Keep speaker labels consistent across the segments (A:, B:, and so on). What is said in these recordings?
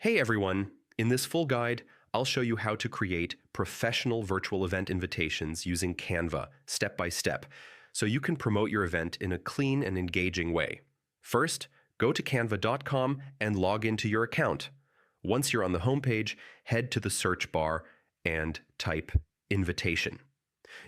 A: Hey everyone! In this full guide, I'll show you how to create professional virtual event invitations using Canva, step by step, so you can promote your event in a clean and engaging way. First, go to canva.com and log into your account. Once you're on the homepage, head to the search bar and type invitation.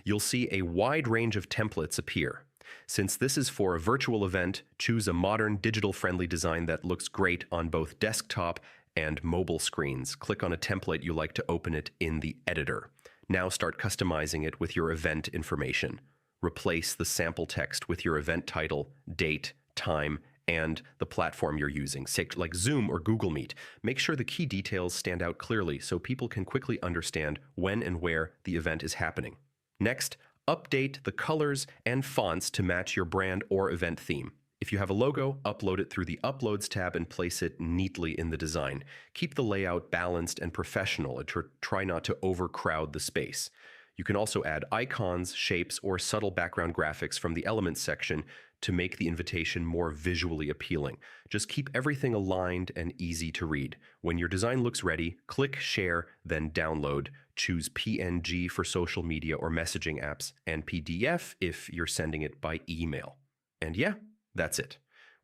A: You'll see a wide range of templates appear. Since this is for a virtual event, choose a modern, digital-friendly design that looks great on both desktop and mobile screens. Click on a template you like to open it in the editor. Now start customizing it with your event information. Replace the sample text with your event title, date, time, and the platform you're using, say like Zoom or Google Meet. Make sure the key details stand out clearly so people can quickly understand when and where the event is happening. Next, update the colors and fonts to match your brand or event theme. If you have a logo, upload it through the Uploads tab and place it neatly in the design. Keep the layout balanced and professional and try not to overcrowd the space. You can also add icons, shapes, or subtle background graphics from the Elements section to make the invitation more visually appealing. Just keep everything aligned and easy to read. When your design looks ready, click Share, then Download. Choose PNG for social media or messaging apps, and PDF if you're sending it by email. And yeah, that's it.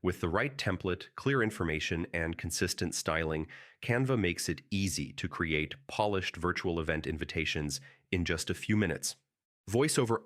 A: With the right template, clear information, and consistent styling, Canva makes it easy to create polished virtual event invitations in just a few minutes. VoiceOver